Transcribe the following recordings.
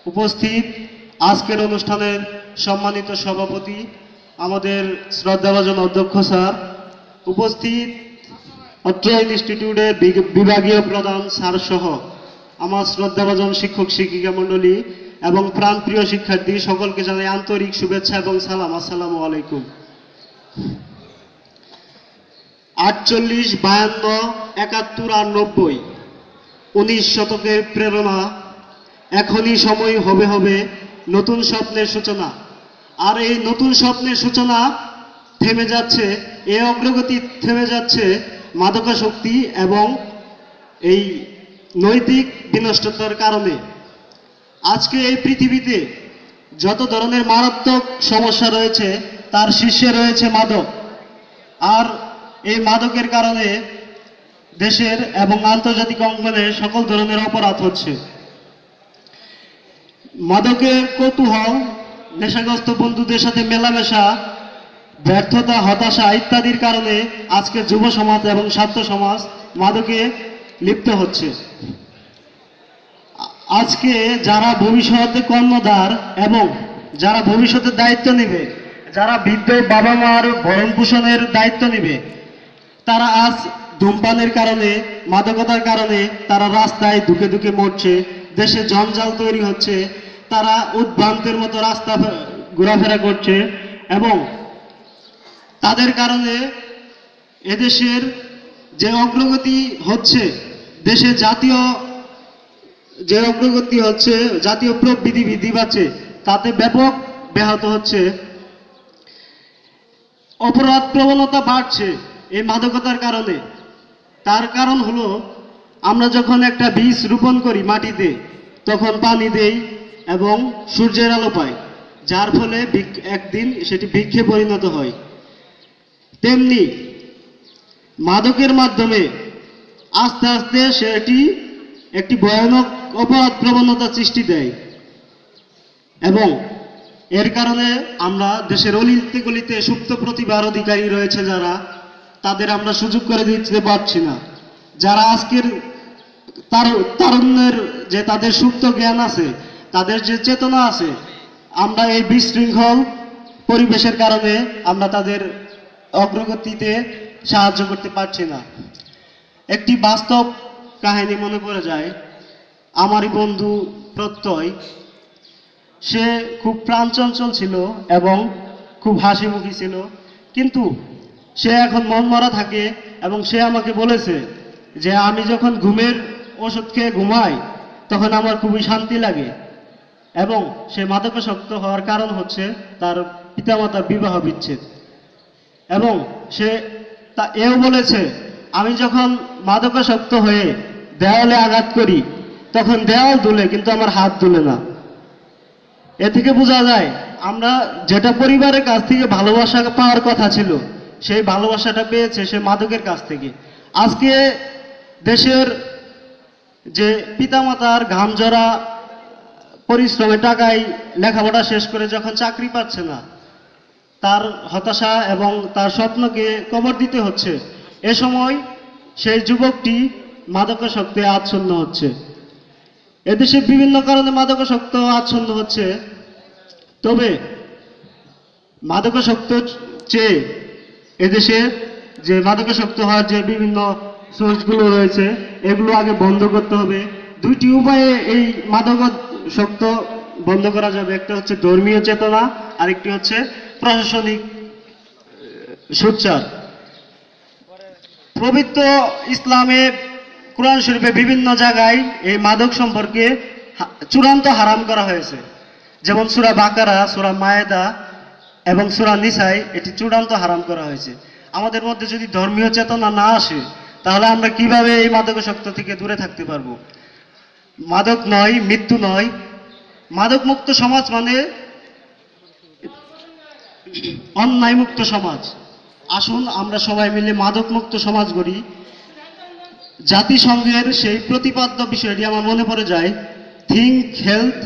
উপস্থিত আজকের অনুষ্ঠানের সম্মানিত সভাপতি আমাদের শ্রদ্ধাভাজন অধ্যক্ষ স্যার, উপস্থিত অত্র ইনস্টিটিউটের বিভাগীয় প্রধান স্যার সহ আমার শ্রদ্ধাভাজন শিক্ষক শিক্ষিকা মণ্ডলী এবং প্রাণপ্রিয় শিক্ষার্থী সকলকে জানাই আন্তরিক শুভেচ্ছা এবং সালাম। আসসালামু আলাইকুম। 48, 52, 71 আর 90 19 শতকের প্রেরণা। এখনই সময় হবে নতুন স্বপ্নের সূচনা। আর এই নতুন স্বপ্নের সূচনা থেমে যাচ্ছে, এই অগ্রগতি থেমে যাচ্ছে মাদকাসক্তি এবং এই নৈতিক বিনষ্টতার কারণে। আজকে এই পৃথিবীতে যত ধরনের মারাত্মক সমস্যা রয়েছে তার শীর্ষে রয়েছে মাদক। আর এই মাদকের কারণে দেশের এবং আন্তর্জাতিক অঙ্গনে সকল ধরনের অপরাধ হচ্ছে। মাদকের কৌতূহল, নেশাগ্রস্ত বন্ধুদের সাথে মেলামেশা, ব্যর্থতা, হতাশা ইত্যাদির কারণে আজকে যুব সমাজ এবং ছাত্র সমাজ মাদকে লিপ্ত হচ্ছে। আজকে যারা ভবিষ্যতে কর্ণধার এবং যারা ভবিষ্যতের দায়িত্ব নেবে, যারা বৃদ্ধ বাবা মার ভরণ পোষণের দায়িত্ব নেবে, তারা আজ ধূমপানের কারণে, মাদকতার কারণে তারা রাস্তায় ধুকে ধুকে মরছে, দেশে জঞ্জাল তৈরি হচ্ছে, তারা উদ্ভ্রান্তের মতো রাস্তা ঘোরাফেরা করছে এবং তাদের কারণে এদেশের যে অগ্রগতি হচ্ছে, দেশে যে অগ্রগতি হচ্ছে, জাতীয় প্রবৃদ্ধি বৃদ্ধি পাচ্ছে, তাতে ব্যাপক ব্যাহত হচ্ছে। অপরাধ প্রবণতা বাড়ছে এই মাদকতার কারণে। তার কারণ হলো, আমরা যখন একটা বীজ রোপণ করি মাটিতে, তখন পানি দেই এবং সূর্যের আলো পাই, যার ফলে একদিন সেটি বৃক্ষে পরিণত হয়। তেমনি মাদকের মাধ্যমে আস্তে আস্তে সেটি একটি ভয়ানক অপরাধ প্রবণতা সৃষ্টি দেয় এবং এর কারণে আমরা দেশের অলিতে গলিতে সুপ্ত প্রতিভার অধিকারী রয়েছে যারা, তাদের আমরা সুযোগ করে দিতে পারছি না। যারা আজকের তারুণ্যের যে তাদের সুপ্ত জ্ঞান আছে, তাদের যে চেতনা আছে, আমরা এই বিশৃঙ্খল পরিবেশের কারণে আমরা তাদের অগ্রগতিতে সাহায্য করতে পারছি না। একটি বাস্তব কাহিনী মনে পড়ে যায়। আমারই বন্ধু প্রত্যয়, সে খুব প্রাণচঞ্চল ছিল এবং খুব হাসিমুখী ছিল, কিন্তু সে এখন মনমরা থাকে এবং সে আমাকে বলেছে যে আমি যখন ঘুমের ওষুধ খেয়ে ঘুমাই তখন আমার খুবই শান্তি লাগে। এবং সে মাদকাসক্ত হওয়ার কারণ হচ্ছে তার পিতামাতার বিবাহ বিচ্ছেদ। এবং সে এও বলেছে, আমি যখন মাদকাসক্ত হয়ে দেওয়ালে আঘাত করি তখন দেওয়াল দুলে, কিন্তু আমার হাত দুলে না। এ থেকে বোঝা যায় আমরা যেটা পরিবারের কাছ থেকে ভালোবাসা পাওয়ার কথা ছিল, সেই ভালোবাসাটা পেয়েছে সে মাদকের কাছ থেকে। আজকে দেশের যে পিতামাতার ঘামঝরা পরিশ্রমে টাকায় লেখাপড়া শেষ করে যখন চাকরি পাচ্ছে না, তার হতাশা এবং তার স্বপ্নকে কবর দিতে হচ্ছে, এ সময় সেই যুবকটি মাদকাসক্তে আচ্ছন্ন হচ্ছে। এদেশে বিভিন্ন কারণে মাদকাসক্ত আচ্ছন্ন হচ্ছে। তবে মাদকাসক্ত চেয়ে এদেশে যে মাদকাসক্ত হওয়ার যে বিভিন্ন সোর্সগুলো রয়েছে, এগুলো আগে বন্ধ করতে হবে। দুইটি উপায়ে এই মাদকাসক্ত বন্ধ করা যাবে। একটা হচ্ছে ধর্মীয় চেতনা, আরেকটি হচ্ছে প্রশাসনিক সোচ্চার। পবিত্র ইসলামে কোরআন শরীফে বিভিন্ন জায়গায় এই মাদক সম্পর্কে চূড়ান্ত হারাম করা হয়েছে। যেমন সূরা বাকারা, সূরা মায়েদা এবং সূরা নিসায় এটি চূড়ান্ত হারাম করা হয়েছে। আমাদের মধ্যে যদি ধর্মীয় চেতনা না আসে, তাহলে আমরা কিভাবে এই মাদকাসক্ত থেকে দূরে থাকতে পারবো? মাদক নয়, মৃত্যু নয়। মাদক মুক্ত সমাজ মানে অন্যায় মুক্ত সমাজ। আসুন আমরা সবাই মিলে মাদক মুক্ত সমাজ গড়ি। জাতিসংঘের সেই প্রতিপাদ্য বিষয়টি আমার মনে পড়ে যায়, থিঙ্ক হেলথ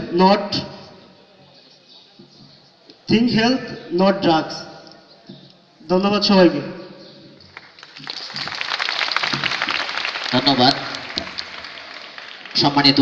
নট ড্রাগস। ধন্যবাদ সবাইকে। ধন্যবাদ সম্মানিত